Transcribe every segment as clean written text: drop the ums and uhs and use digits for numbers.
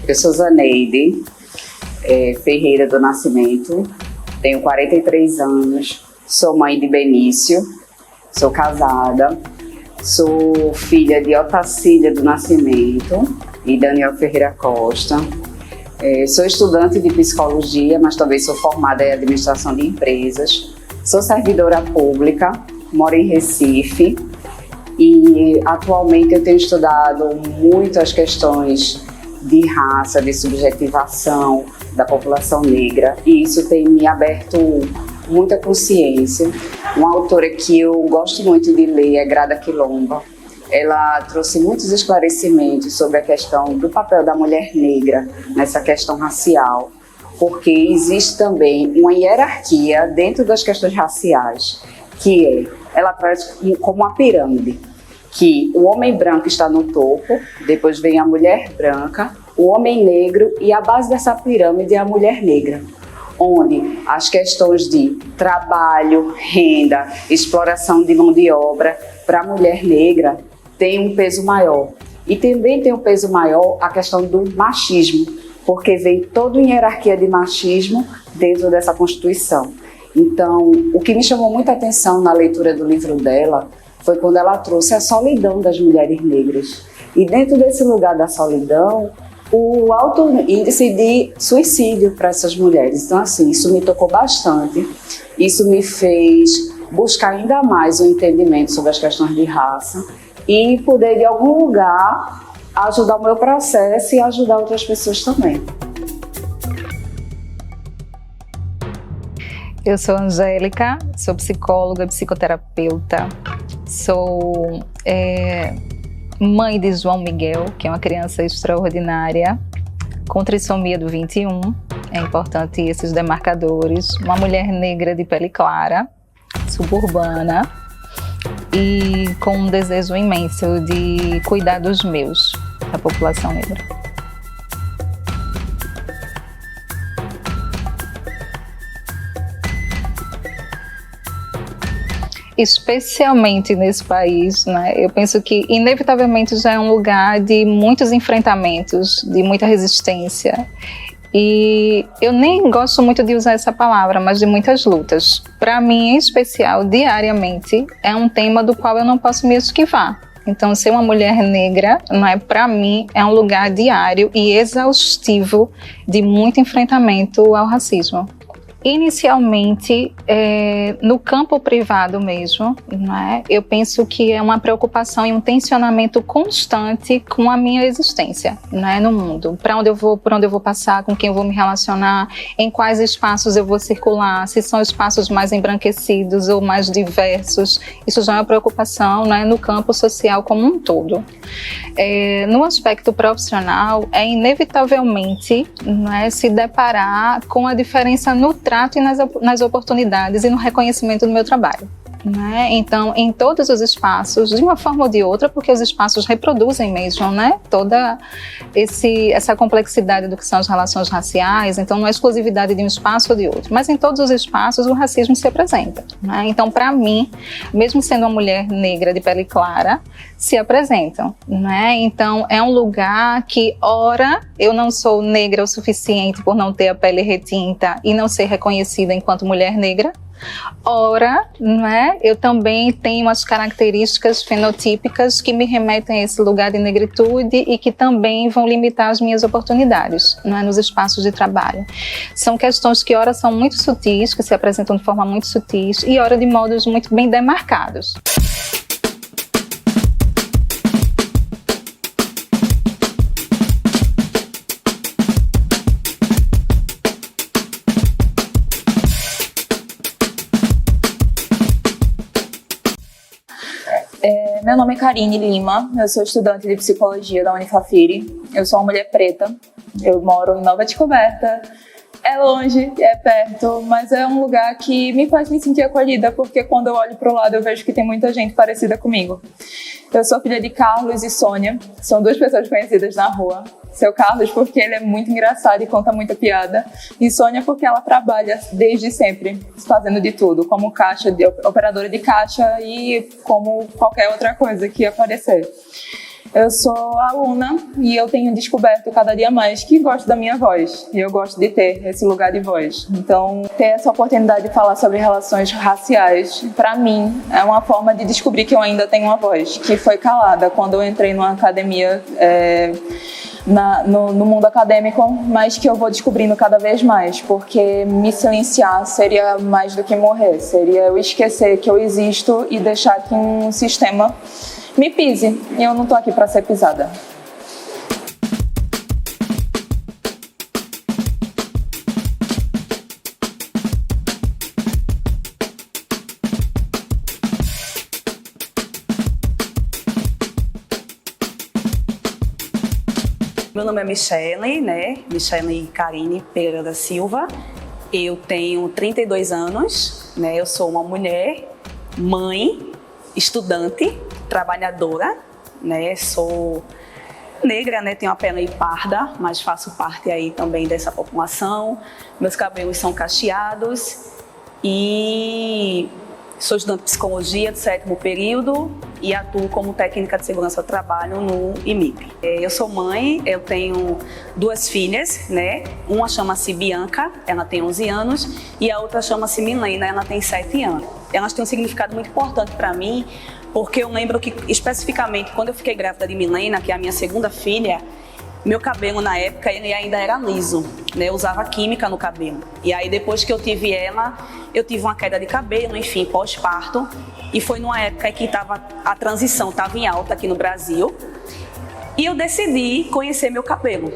Eu sou Zaneide Ferreira do Nascimento, tenho 43 anos, sou mãe de Benício, sou casada, sou filha de Otacília do Nascimento e Daniel Ferreira Costa. Sou estudante de psicologia, mas também sou formada em administração de empresas. Sou servidora pública, moro em Recife e atualmente eu tenho estudado muito as questões de raça, de subjetivação da população negra, e isso tem me aberto muita consciência. Uma autora que eu gosto muito de ler é Grada Quilomba. Ela trouxe muitos esclarecimentos sobre a questão do papel da mulher negra nessa questão racial, porque existe também uma hierarquia dentro das questões raciais, que ela traz como uma pirâmide, que o homem branco está no topo, depois vem a mulher branca, o homem negro e a base dessa pirâmide é a mulher negra, onde as questões de trabalho, renda, exploração de mão de obra para a mulher negra tem um peso maior. E também tem um peso maior a questão do machismo, porque vem toda uma hierarquia de machismo dentro dessa Constituição. Então, o que me chamou muita atenção na leitura do livro dela foi quando ela trouxe a solidão das mulheres negras. E dentro desse lugar da solidão, o alto índice de suicídio para essas mulheres. Então, assim, isso me tocou bastante. Isso me fez buscar ainda mais o entendimento sobre as questões de raça e poder, de algum lugar, ajudar o meu processo e ajudar outras pessoas também. Eu sou Angélica, sou psicóloga, psicoterapeuta, sou mãe de João Miguel, que é uma criança extraordinária, com trissomia do 21, é importante esses demarcadores, uma mulher negra de pele clara, suburbana e com um desejo imenso de cuidar dos meus, da população negra. Especialmente nesse país, né? Eu penso que inevitavelmente já é um lugar de muitos enfrentamentos, de muita resistência. E eu nem gosto muito de usar essa palavra, mas de muitas lutas. Para mim, em especial, diariamente, é um tema do qual eu não posso me esquivar. Então, ser uma mulher negra, não é, para mim, é um lugar diário e exaustivo de muito enfrentamento ao racismo. Inicialmente, no campo privado mesmo, né, eu penso que é uma preocupação e um tensionamento constante com a minha existência, né, no mundo. Para onde eu vou, por onde eu vou passar, com quem eu vou me relacionar, em quais espaços eu vou circular, se são espaços mais embranquecidos ou mais diversos. Isso já é uma preocupação, né, no campo social como um todo. No aspecto profissional, é inevitavelmente, né, se deparar com a diferença no trato e nas oportunidades e no reconhecimento do meu trabalho. Né? Então, em todos os espaços, de uma forma ou de outra, porque os espaços reproduzem mesmo, né? Toda essa complexidade do que são as relações raciais, então não é exclusividade de um espaço ou de outro, mas em todos os espaços o racismo se apresenta. Né? Então, para mim, mesmo sendo uma mulher negra de pele clara, se apresentam. Né? Então, é um lugar que, ora, eu não sou negra o suficiente por não ter a pele retinta e não ser reconhecida enquanto mulher negra, ora, né, eu também tenho as características fenotípicas que me remetem a esse lugar de negritude e que também vão limitar as minhas oportunidades, né, nos espaços de trabalho. São questões que ora são muito sutis, que se apresentam de forma muito sutis e ora de modos muito bem demarcados. Meu nome é Karine Lima, eu sou estudante de psicologia da Unifafiri, eu sou uma mulher preta, eu moro em Nova Descoberta, é longe, é perto, mas é um lugar que me faz me sentir acolhida, porque quando eu olho para o lado eu vejo que tem muita gente parecida comigo. Eu sou filha de Carlos e Sônia, são duas pessoas conhecidas na rua. Seu Carlos porque ele é muito engraçado e conta muita piada, e Sônia porque ela trabalha desde sempre, fazendo de tudo, como operadora de caixa e como qualquer outra coisa que aparecer. Eu sou aluna e eu tenho descoberto cada dia mais que gosto da minha voz. E eu gosto de ter esse lugar de voz. Então, ter essa oportunidade de falar sobre relações raciais, para mim, é uma forma de descobrir que eu ainda tenho uma voz, que foi calada quando eu entrei numa academia, no mundo acadêmico, mas que eu vou descobrindo cada vez mais, porque me silenciar seria mais do que morrer, seria eu esquecer que eu existo e deixar que um sistema me pise, e eu não tô aqui para ser pisada. Meu nome é Michele, Michele Karine Pereira da Silva. Eu tenho 32 anos, Eu sou uma mulher, mãe, estudante, trabalhadora, Sou negra, Tenho a pele parda, mas faço parte aí também dessa população. Meus cabelos são cacheados e sou estudante de psicologia do 7º período e atuo como técnica de segurança do trabalho no IMIP. Eu sou mãe, eu tenho 2 filhas, Uma chama-se Bianca, ela tem 11 anos, e a outra chama-se Milena, ela tem 7 anos. Elas têm um significado muito importante para mim, porque eu lembro que, especificamente, quando eu fiquei grávida de Milena, que é a minha segunda filha, meu cabelo, na época, ele ainda era liso, Eu usava química no cabelo. E aí, depois que eu tive ela, eu tive uma queda de cabelo, enfim, pós-parto. E foi numa época que a transição estava em alta aqui no Brasil. E eu decidi conhecer meu cabelo.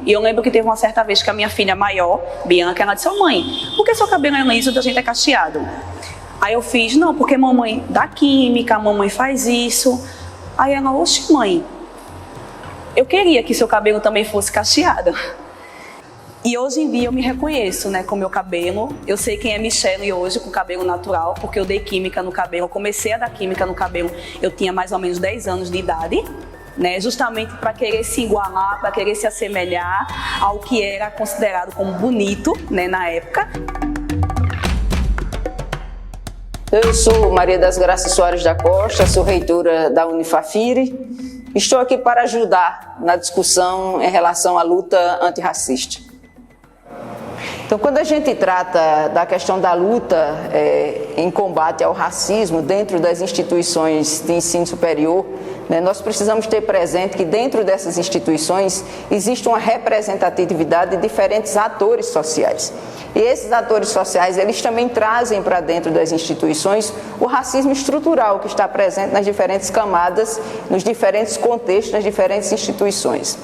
E eu lembro que teve uma certa vez que a minha filha maior, Bianca, ela disse: "Ô mãe, por que seu cabelo é liso e a gente é cacheado?" Aí eu fiz: "Não, porque mamãe dá química, mamãe faz isso." Aí ela: "Oxe, mãe, eu queria que seu cabelo também fosse cacheado." E hoje em dia eu me reconheço, com meu cabelo. Eu sei quem é Michele hoje com cabelo natural, porque eu dei química no cabelo. Eu comecei a dar química no cabelo, eu tinha mais ou menos 10 anos de idade, justamente para querer se igualar, para querer se assemelhar ao que era considerado como bonito, na época. Eu sou Maria das Graças Soares da Costa, sou reitora da Unifafiri. Estou aqui para ajudar na discussão em relação à luta antirracista. Então, quando a gente trata da questão da luta em combate ao racismo dentro das instituições de ensino superior, nós precisamos ter presente que dentro dessas instituições existe uma representatividade de diferentes atores sociais. E esses atores sociais, eles também trazem para dentro das instituições o racismo estrutural que está presente nas diferentes camadas, nos diferentes contextos, nas diferentes instituições.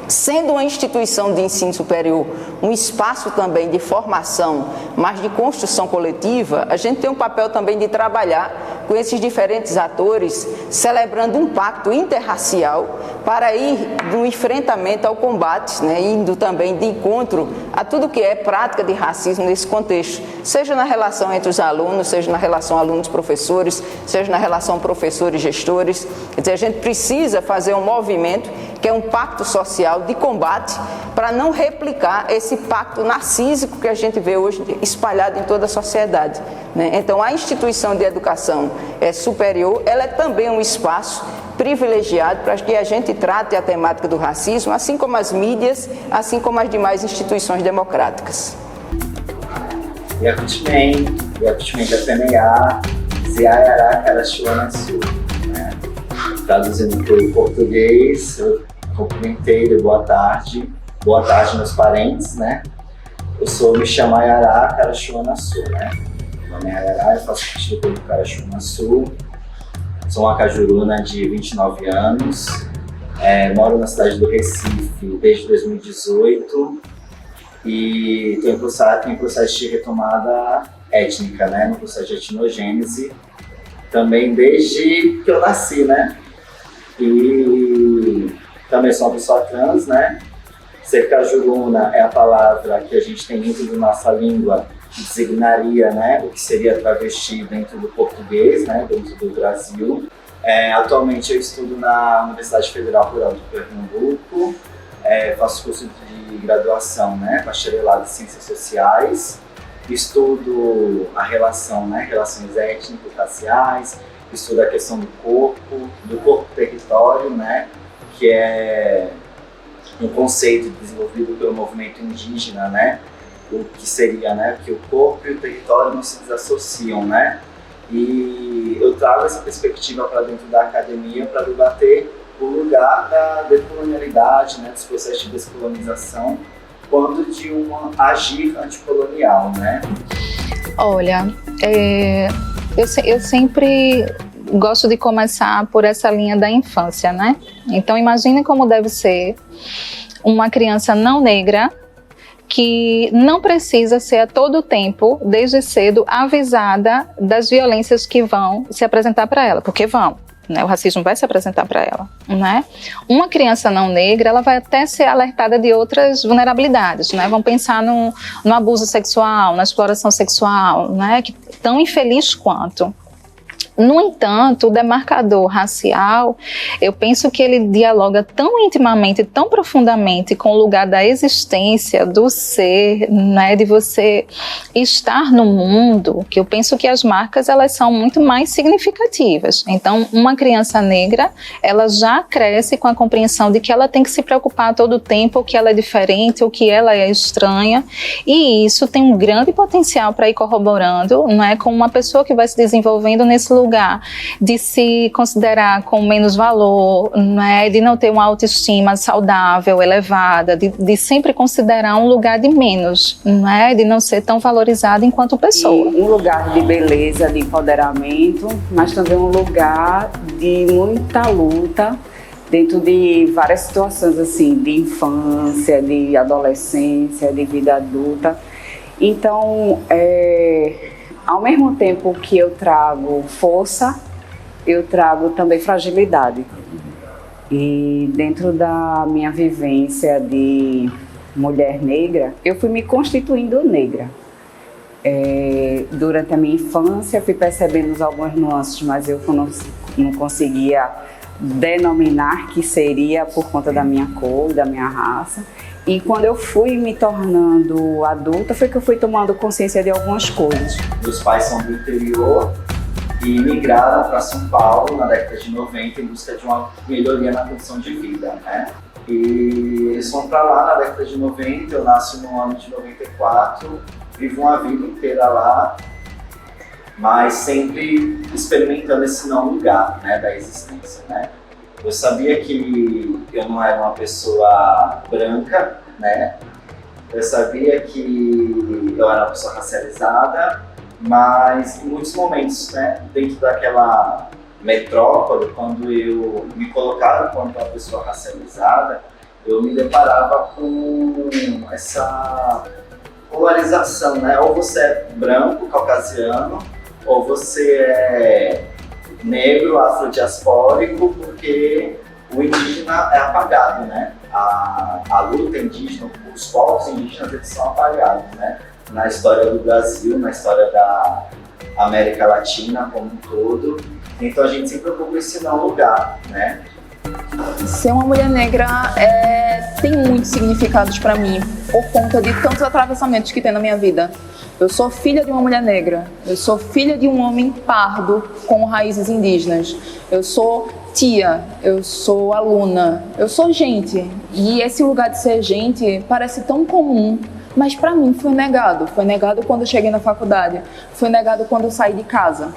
Sendo uma instituição de ensino superior um espaço também de formação, mas de construção coletiva, a gente tem um papel também de trabalhar com esses diferentes atores, celebrando um pacto interracial para ir no enfrentamento ao combate, indo também de encontro a tudo que é prática de racismo nesse contexto, seja na relação entre os alunos, seja na relação alunos-professores, seja na relação professores-gestores. Quer dizer, a gente precisa fazer um movimento que é um pacto social de combate para não replicar esse pacto narcísico que a gente vê hoje espalhado em toda a sociedade. Então, a instituição de educação superior, ela é também um espaço privilegiado para que a gente trate a temática do racismo, assim como as mídias, assim como as demais instituições democráticas. Yakutmen da PNA, Ziayara Karashuanasu. Traduzindo para o português, eu cumprimentei de boa tarde meus parentes, Eu me chamo Ayará Karashuanasu, Meu nome é Ayará, eu faço parte do povo Karashuanasu. Sou uma cajuruna de 29 anos, moro na cidade do Recife desde 2018 e tenho processo de retomada étnica, no processo de etnogênese, também desde que eu nasci, E também sou uma pessoa trans, Ser cajuruna é a palavra que a gente tem dentro da nossa língua que designaria, o que seria travesti dentro do português, dentro do Brasil. Atualmente eu estudo na Universidade Federal Rural de Pernambuco, faço curso de graduação, bacharelado em Ciências Sociais, estudo a relação, relações étnico-raciais, estuda a questão do corpo território, né? Que é um conceito desenvolvido pelo movimento indígena, né? O que seria, né? Que o corpo e o território não se desassociam, né? E eu trago essa perspectiva para dentro da academia para debater o lugar da decolonialidade, né? Dos processos de descolonização, quanto de um agir anticolonial, né? Olha, eu sempre gosto de começar por essa linha da infância, né? Então imagine como deve ser uma criança não negra que não precisa ser a todo tempo, desde cedo, avisada das violências que vão se apresentar para ela, porque vão. Né, o racismo vai se apresentar para ela, né? Uma criança não negra, ela vai até ser alertada de outras vulnerabilidades, né? Vamos pensar no abuso sexual, na exploração sexual, né? Que tão infeliz quanto. No entanto, o demarcador racial, eu penso que ele dialoga tão intimamente, tão profundamente com o lugar da existência, do ser, né, de você estar no mundo, que eu penso que as marcas, elas são muito mais significativas. Então, uma criança negra, ela já cresce com a compreensão de que ela tem que se preocupar a todo tempo, ou que ela é diferente, ou que ela é estranha, e isso tem um grande potencial para ir corroborando, né, com uma pessoa que vai se desenvolvendo nesse lugar de se considerar com menos valor, né, de não ter uma autoestima saudável, elevada, de sempre considerar um lugar de menos, né, de não ser tão valorizada enquanto pessoa. E um lugar de beleza, de empoderamento, mas também um lugar de muita luta dentro de várias situações assim, de infância, de adolescência, de vida adulta. Então, ao mesmo tempo que eu trago força, eu trago também fragilidade. E dentro da minha vivência de mulher negra, eu fui me constituindo negra. Durante a minha infância, fui percebendo algumas nuances, mas eu não conseguia denominar que seria por conta da minha cor, da minha raça. E quando eu fui me tornando adulta, foi que eu fui tomando consciência de algumas coisas. Meus pais são do interior e migraram para São Paulo na década de 90 em busca de uma melhoria na condição de vida, né? E eles foram para lá na década de 90, eu nasci no ano de 94, vivo uma vida inteira lá, mas sempre experimentando esse não lugar, né, da existência, né? Eu sabia que eu não era uma pessoa branca, né? Eu sabia que eu era uma pessoa racializada, mas em muitos momentos, né, dentro daquela metrópole, quando eu me colocava como uma pessoa racializada, eu me deparava com essa polarização, né? Ou você é branco, caucasiano, ou você é negro, afrodiaspórico, porque o indígena é apagado, né? A luta indígena, os povos indígenas, eles são apagados, né? Na história do Brasil, na história da América Latina como um todo. Então a gente sempre ocupa esse não lugar, né? Ser uma mulher negra tem muitos significados para mim, por conta de tantos atravessamentos que tem na minha vida. Eu sou filha de uma mulher negra, eu sou filha de um homem pardo com raízes indígenas, eu sou tia, eu sou aluna, eu sou gente. E esse lugar de ser gente parece tão comum, mas para mim foi negado. Foi negado quando eu cheguei na faculdade, foi negado quando eu saí de casa.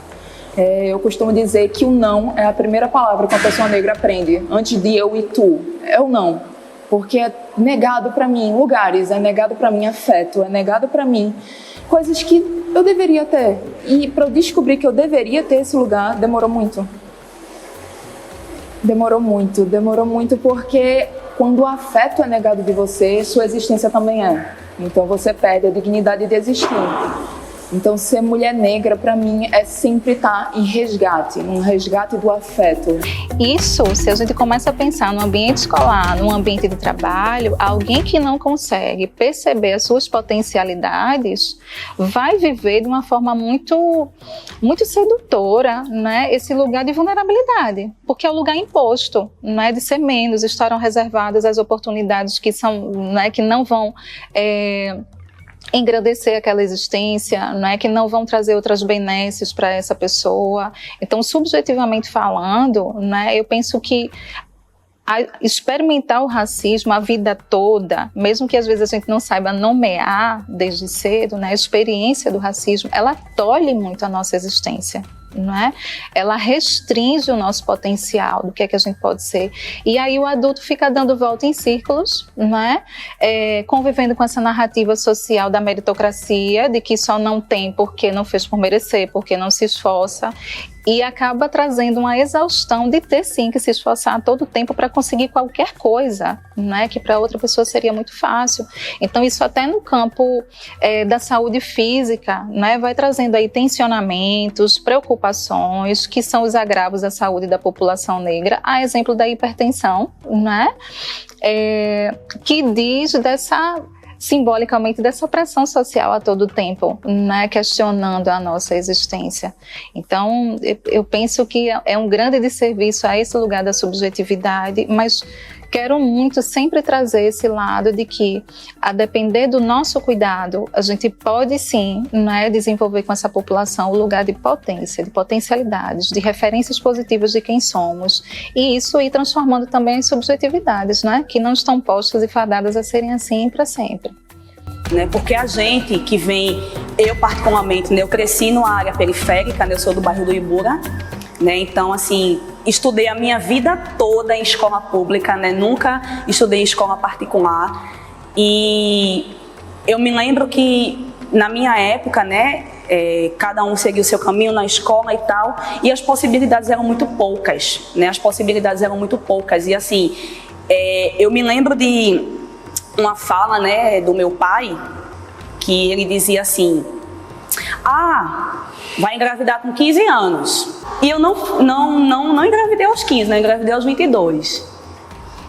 Eu costumo dizer que o não é a primeira palavra que uma pessoa negra aprende, antes de eu e tu, é o não. Porque é negado para mim lugares, é negado para mim afeto, é negado para mim coisas que eu deveria ter. E para eu descobrir que eu deveria ter esse lugar, demorou muito. Demorou muito, porque quando o afeto é negado de você, sua existência também é. Então você perde a dignidade de existir. Então ser mulher negra para mim é sempre estar em resgate, um resgate do afeto. Isso, se a gente começa a pensar no ambiente escolar, no ambiente de trabalho, alguém que não consegue perceber as suas potencialidades vai viver de uma forma muito sedutora, né, esse lugar de vulnerabilidade, porque é o lugar imposto, né, de ser menos, estarão reservadas as oportunidades que são, né, que não vão engrandecer aquela existência, não é, que não vão trazer outras benesses para essa pessoa. Então, subjetivamente falando, né, eu penso que experimentar o racismo a vida toda, mesmo que às vezes a gente não saiba nomear desde cedo, né, a experiência do racismo, ela tolhe muito a nossa existência. Não é? Ela restringe o nosso potencial do que é que a gente pode ser, e aí o adulto fica dando volta em círculos, não é? Convivendo com essa narrativa social da meritocracia, de que só não tem porque não fez por merecer, porque não se esforça, e acaba trazendo uma exaustão de ter sim que se esforçar a todo tempo para conseguir qualquer coisa, né, que para outra pessoa seria muito fácil. Então isso até no campo da saúde física, né, vai trazendo aí tensionamentos, preocupações, que são os agravos da saúde da população negra, a exemplo da hipertensão, né, que diz simbolicamente dessa pressão social a todo tempo, né, questionando a nossa existência. Então, eu penso que é um grande desserviço a esse lugar da subjetividade, mas quero muito sempre trazer esse lado de que, a depender do nosso cuidado, a gente pode sim, né, desenvolver com essa população o lugar de potência, de potencialidades, de referências positivas de quem somos, e isso ir transformando também as subjetividades, né, que não estão postas e fadadas a serem assim para sempre. Porque a gente que vem, eu particularmente, né, eu cresci numa área periférica, né, eu sou do bairro do Ibura, né, então assim, estudei a minha vida toda em escola pública, né, nunca estudei em escola particular, e eu me lembro que na minha época, né, cada um seguiu o seu caminho na escola e tal, e as possibilidades eram muito poucas, né, e assim, eu me lembro de uma fala, né, do meu pai, que ele dizia assim: vai engravidar com 15 anos. E eu não engravidei aos 15, né, engravidei aos 22.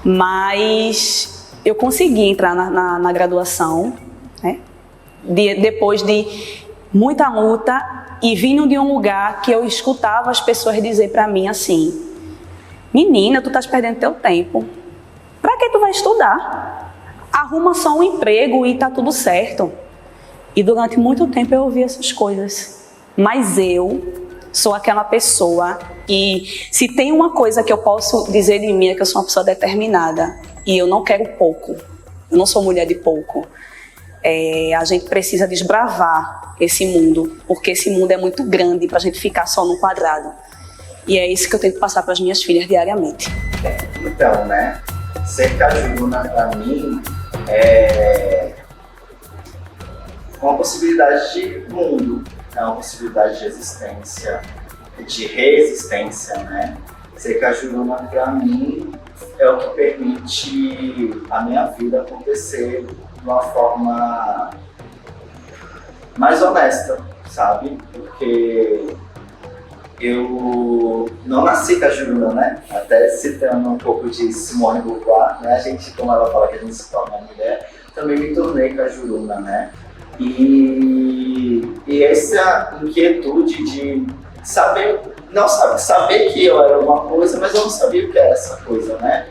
Mas eu consegui entrar na graduação, né, depois de muita luta, e vindo de um lugar que eu escutava as pessoas dizer para mim assim: menina, tu estás perdendo teu tempo. Para que tu vai estudar? Arruma só um emprego e tá tudo certo. E durante muito tempo eu ouvi essas coisas. Mas eu sou aquela pessoa que, se tem uma coisa que eu posso dizer de mim, é que eu sou uma pessoa determinada. E eu não quero pouco. Eu não sou mulher de pouco. A gente precisa desbravar esse mundo, porque esse mundo é muito grande pra gente ficar só num quadrado. E é isso que eu tento passar para as minhas filhas diariamente. Então, né, ser cajuruna pra mim é uma possibilidade de mundo, é uma possibilidade de existência, de resistência, né? Ser cajuruna pra mim é o que permite a minha vida acontecer de uma forma mais honesta, sabe? Porque eu não nasci cajuruna, né? Até citando um pouco de Simone de Beauvoir, né? A gente, como ela fala que a gente se torna mulher, também me tornei cajuruna, né? E essa inquietude de saber, saber que eu era uma coisa, mas eu não sabia o que era essa coisa, né?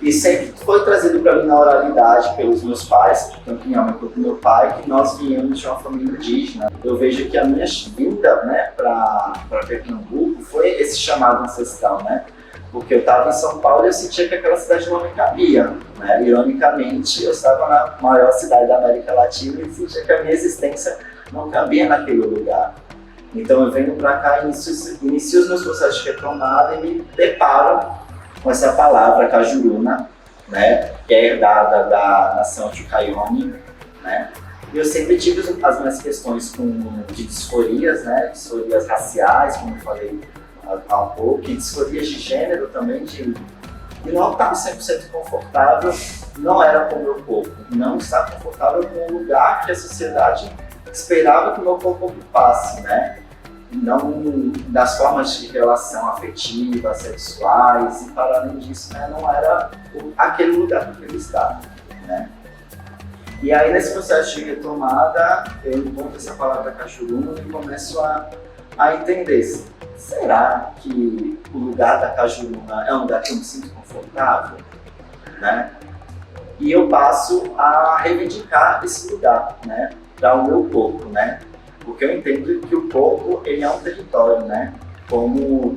E sempre foi trazido para mim na oralidade pelos meus pais, tanto minha mãe quanto meu pai, que nós viemos de uma família indígena. Eu vejo que a minha vinda, né, para Pernambuco foi esse chamado ancestral, né? Porque eu estava em São Paulo e eu sentia que aquela cidade não me cabia, né? Ironicamente, eu estava na maior cidade da América Latina e sentia que a minha existência não cabia naquele lugar. Então eu venho para cá, inicio os meus processos de retomada e me deparo com essa palavra cajuruna, né, que é herdada da nação Tucaione, né, e eu sempre tive as minhas questões de disforias, né, disforias raciais, como eu falei há um pouco, e disforias de gênero também, de não estar 100% confortável, não era com o meu corpo, não estar confortável com o lugar que a sociedade esperava que o meu corpo ocupasse, né, não das formas de relação afetiva, sexuais, e para além disso, né, não era aquele lugar que eu estava, né. E aí nesse processo de retomada, eu encontro essa palavra cajuruna e começo a entender, será que o lugar da cajuruna é um lugar que eu me sinto confortável, né? E eu passo a reivindicar esse lugar, né? para o meu corpo, né? Porque eu entendo que o corpo, ele é um território, né? Como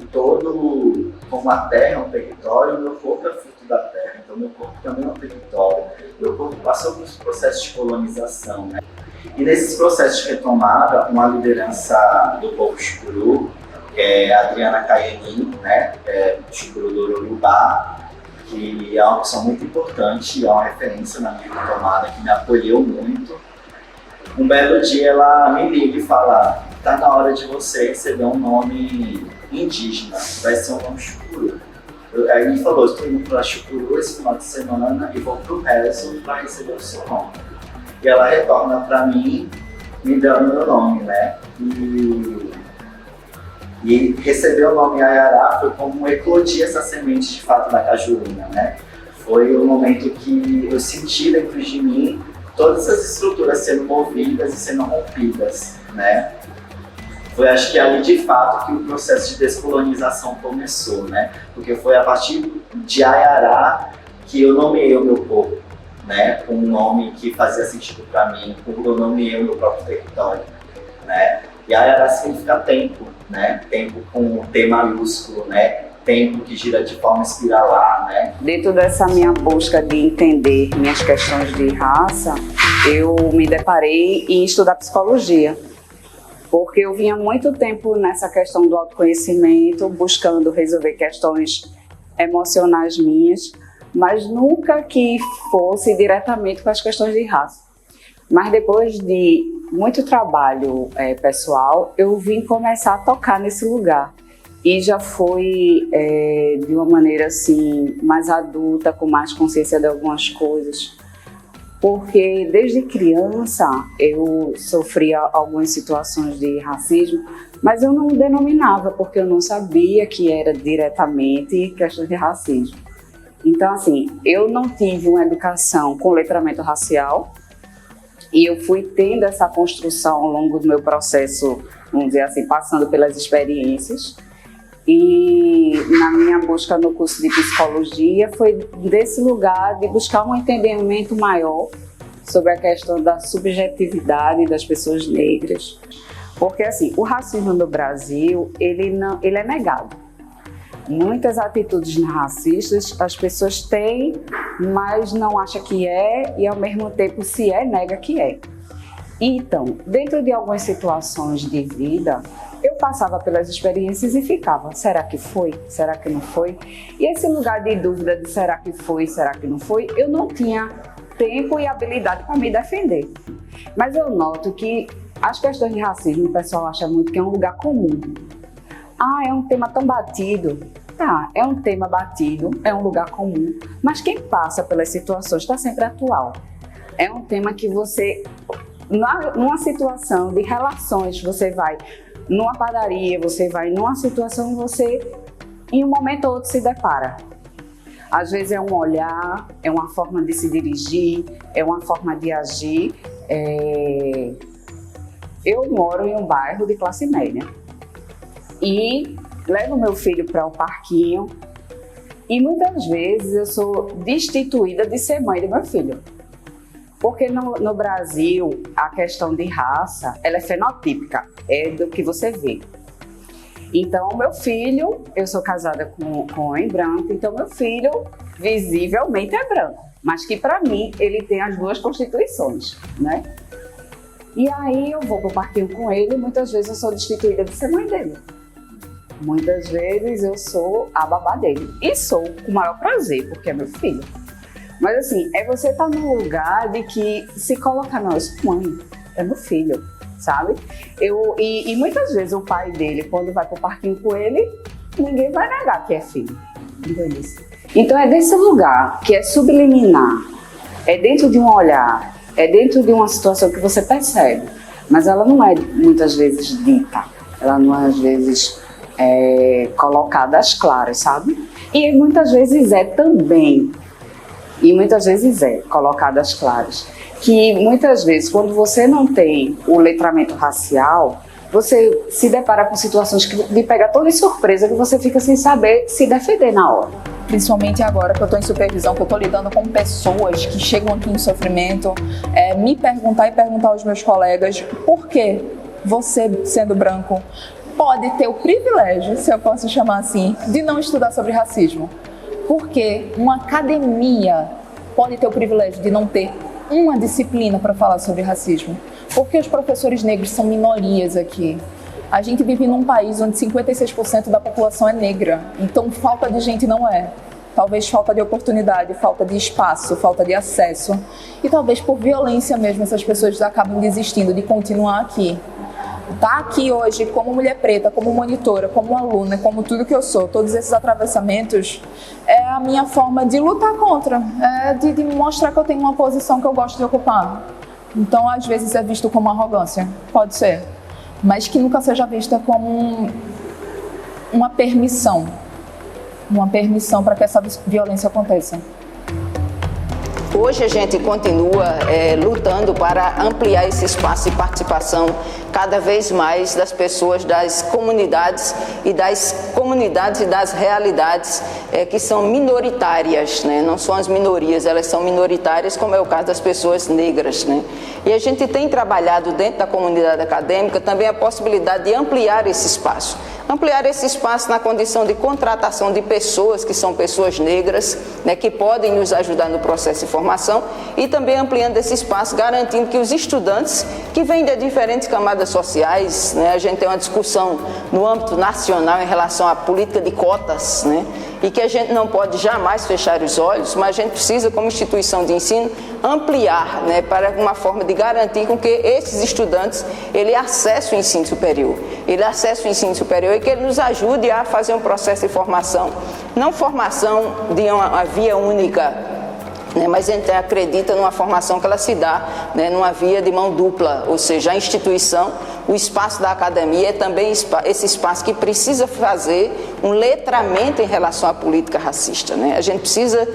a terra é um território, o meu corpo é fruto da terra, então meu corpo também é um território. Meu corpo passou por processos de colonização, né? E nesses processos de retomada, uma liderança do povo Chucuru, que é a Adriana Caiani, né? Chucuru do Urubá, que é uma pessoa muito importante, é uma referência na minha retomada, que me apoiou muito. Um belo dia ela me liga e fala: tá na hora de você receber um nome indígena, vai ser um nome Chucuru. Aí ele falou: estou indo para Chucuru esse final de semana e vou para o rezo para receber o seu nome. E ela retorna para mim, me dando meu nome, né? E receber o nome Ayará foi como eclodir essa semente de fato da cajuína, né? Foi o momento que eu senti dentro de mim todas essas estruturas sendo movidas e sendo rompidas, né? Foi, acho que ali de fato que o processo de descolonização começou, né? Porque foi a partir de Ayará que eu nomeei o meu corpo, né? Um nome que fazia sentido para mim, eu nomeei o meu próprio território, né? E Ayará significa tempo, né? Tempo com T maiúsculo, né? Tempo que gira de forma espiralar, né? Dentro dessa minha busca de entender minhas questões de raça, eu me deparei em estudar psicologia, porque eu vinha muito tempo nessa questão do autoconhecimento, buscando resolver questões emocionais minhas, mas nunca que fosse diretamente com as questões de raça. Mas depois de muito trabalho pessoal, eu vim começar a tocar nesse lugar. E já foi de uma maneira assim, mais adulta, com mais consciência de algumas coisas. Porque desde criança eu sofria algumas situações de racismo, mas eu não denominava, porque eu não sabia que era diretamente questão de racismo. Então, assim, eu não tive uma educação com letramento racial e eu fui tendo essa construção ao longo do meu processo, vamos dizer assim, passando pelas experiências. E na minha busca no curso de psicologia foi desse lugar de buscar um entendimento maior sobre a questão da subjetividade das pessoas negras. Porque assim, o racismo no Brasil, ele é negado. Muitas atitudes racistas as pessoas têm, mas não acham que é, e ao mesmo tempo, se é, nega que é. Então, dentro de algumas situações de vida, eu passava pelas experiências e ficava: será que foi? Será que não foi? E esse lugar de dúvida de será que foi, será que não foi, eu não tinha tempo e habilidade para me defender. Mas eu noto que as questões de racismo, o pessoal acha muito que é um lugar comum. Ah, é um tema tão batido. Tá, é um tema batido, é um lugar comum, mas quem passa pelas situações está sempre atual. É um tema que você, numa situação de relações, você vai numa padaria, você vai numa situação, você em um momento ou outro se depara. Às vezes é um olhar, é uma forma de se dirigir, é uma forma de agir. Eu moro em um bairro de classe média e levo meu filho para o parquinho e muitas vezes eu sou destituída de ser mãe do meu filho. Porque no Brasil, a questão de raça, ela é fenotípica, é do que você vê. Então, meu filho, eu sou casada com um homem branco, então meu filho visivelmente é branco, mas que para mim ele tem as duas constituições, né? E aí eu vou pro parquinho com ele e muitas vezes eu sou destituída de ser mãe dele. Muitas vezes eu sou a babá dele e sou com o maior prazer, porque é meu filho. Mas assim, é você estar num lugar de que se colocar, não, eu sou mãe, é meu filho, sabe? E muitas vezes o pai dele, quando vai pro parquinho com ele, ninguém vai negar que é filho, entendeu? Então é desse lugar que é subliminar, é dentro de um olhar, é dentro de uma situação que você percebe, mas ela não é muitas vezes dita, ela não é às vezes colocada às claras, sabe? E muitas vezes é também. E muitas vezes é colocado às claras. Que muitas vezes, quando você não tem o letramento racial, você se depara com situações que lhe pega toda de surpresa, que você fica sem saber se defender na hora. principalmente agora que eu estou em supervisão, que eu estou lidando com pessoas que chegam aqui em sofrimento, me perguntar e perguntar aos meus colegas por que você, sendo branco, pode ter o privilégio, se eu posso chamar assim, de não estudar sobre racismo. Porque uma academia pode ter o privilégio de não ter uma disciplina para falar sobre racismo. Porque os professores negros são minorias aqui. A gente vive num país onde 56% da população é negra, então falta de gente não é. Talvez falta de oportunidade, falta de espaço, falta de acesso. E talvez por violência mesmo essas pessoas acabam desistindo de continuar aqui. Estar aqui hoje como mulher preta, como monitora, como aluna, como tudo que eu sou, todos esses atravessamentos, é a minha forma de lutar contra, de mostrar que eu tenho uma posição que eu gosto de ocupar. Então, às vezes é visto como arrogância, pode ser, mas que nunca seja vista como uma permissão para que essa violência aconteça. Hoje a gente continua lutando para ampliar esse espaço de participação cada vez mais das pessoas das comunidades e das realidades que são minoritárias, né? Não são as minorias, elas são minoritárias, como é o caso das pessoas negras, né? E a gente tem trabalhado dentro da comunidade acadêmica também a possibilidade de ampliar esse espaço. Ampliar esse espaço na condição de contratação de pessoas que são pessoas negras, né, que podem nos ajudar no processo de formação, e também ampliando esse espaço, garantindo que os estudantes que vêm de diferentes camadas sociais, né, a gente tem uma discussão no âmbito nacional em relação à política de cotas, né, e que a gente não pode jamais fechar os olhos, mas a gente precisa, como instituição de ensino, ampliar, né, para uma forma de garantir com que esses estudantes ele acessem o ensino superior. Ele acesse o ensino superior e que ele nos ajude a fazer um processo de formação, não formação de uma via única, né, mas a gente acredita numa formação que ela se dá, né, numa via de mão dupla, ou seja, a instituição, o espaço da academia é também esse espaço que precisa fazer um letramento em relação à política racista, né? A gente precisa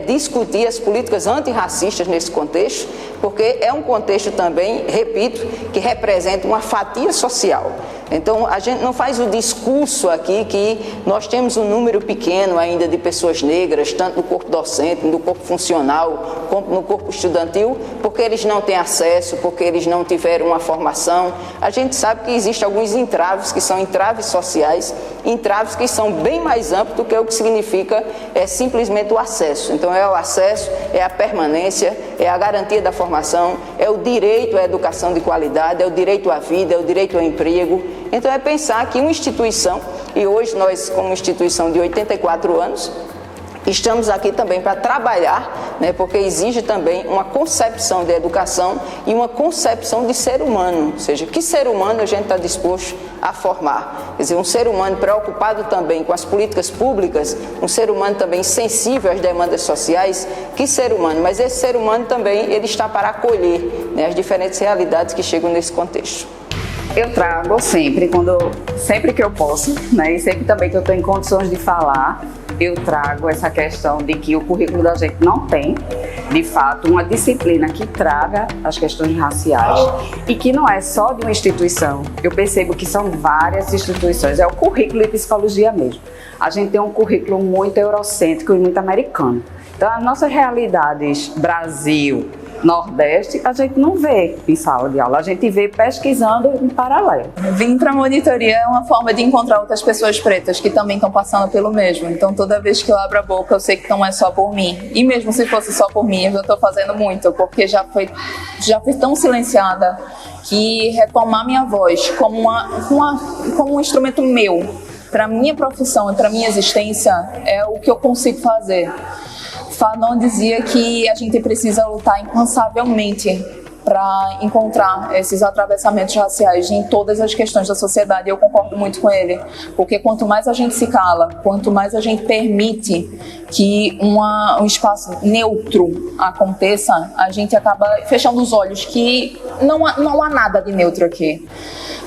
discutir as políticas antirracistas nesse contexto, porque é um contexto também, repito, que representa uma fatia social. Então, a gente não faz o discurso aqui que nós temos um número pequeno ainda de pessoas negras, tanto no corpo docente, no corpo funcional, como no corpo estudantil, porque eles não têm acesso, porque eles não tiveram uma formação. A gente sabe que existem alguns entraves, que são entraves sociais, entraves que são bem mais amplos do que o que significa simplesmente o acesso. Então, é o acesso, é a permanência, é a garantia da formação, é o direito à educação de qualidade, é o direito à vida, é o direito ao emprego. Então, é pensar que uma instituição, e hoje nós, como instituição de 84 anos, estamos aqui também para trabalhar, né, porque exige também uma concepção de educação e uma concepção de ser humano, ou seja, que ser humano a gente está disposto a formar. Quer dizer, um ser humano preocupado também com as políticas públicas, um ser humano também sensível às demandas sociais, que ser humano, mas esse ser humano também ele está para acolher, né, as diferentes realidades que chegam nesse contexto. Eu trago sempre que eu posso, né, e sempre também que eu estou em condições de falar, eu trago essa questão de que o currículo da gente não tem, de fato, uma disciplina que traga as questões raciais e que não é só de uma instituição. Eu percebo que são várias instituições, é o currículo de psicologia mesmo. A gente tem um currículo muito eurocêntrico e muito americano. Então, as nossas realidades Brasil, Nordeste, a gente não vê em sala de aula, a gente vê pesquisando em paralelo. Vim para a monitoria é uma forma de encontrar outras pessoas pretas que também estão passando pelo mesmo. Então, toda vez que eu abro a boca, eu sei que não é só por mim. E mesmo se fosse só por mim, eu já estou fazendo muito, porque já fui tão silenciada que retomar minha voz como um instrumento meu, para minha profissão e para minha existência, é o que eu consigo fazer. Fanon dizia que a gente precisa lutar incansavelmente para encontrar esses atravessamentos raciais em todas as questões da sociedade. Eu concordo muito com ele, porque quanto mais a gente se cala, quanto mais a gente permite que um espaço neutro aconteça, a gente acaba fechando os olhos que não há nada de neutro aqui.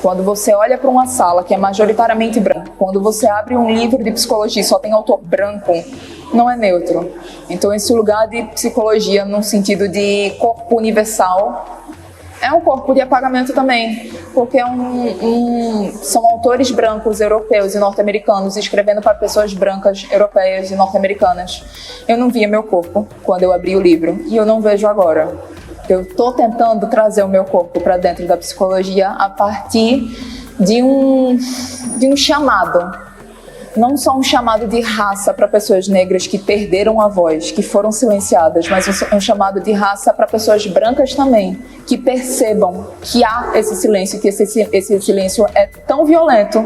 Quando você olha para uma sala que é majoritariamente branca, quando você abre um livro de psicologia e só tem autor branco, não é neutro. Então, esse lugar de psicologia, no sentido de corpo universal, É um corpo de apagamento também, porque são autores brancos europeus e norte-americanos escrevendo para pessoas brancas europeias e norte-americanas. Eu não via meu corpo quando eu abri o livro e eu não vejo agora. Eu estou tentando trazer o meu corpo para dentro da psicologia a partir de um chamado. Não só um chamado de raça para pessoas negras que perderam a voz, que foram silenciadas, mas um chamado de raça para pessoas brancas também, que percebam que há esse silêncio, que esse silêncio é tão violento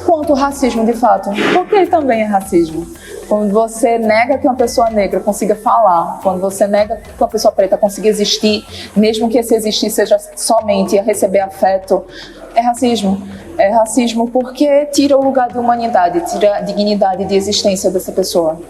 quanto o racismo de fato, porque ele também é racismo. Quando você nega que uma pessoa negra consiga falar, quando você nega que uma pessoa preta consiga existir, mesmo que esse existir seja somente a receber afeto, é racismo. É racismo porque tira o lugar de humanidade, tira a dignidade de existência dessa pessoa.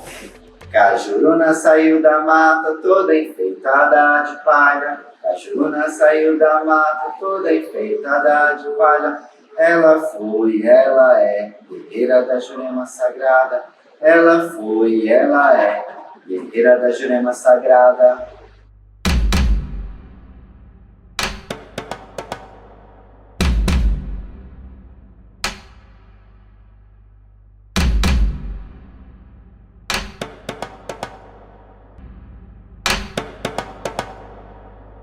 Cajuruna saiu da mata toda enfeitada de palha. Cajuruna saiu da mata toda enfeitada de palha. Ela foi, ela é, guerreira da Jurema Sagrada. Ela foi, ela é, guerreira da Jurema Sagrada.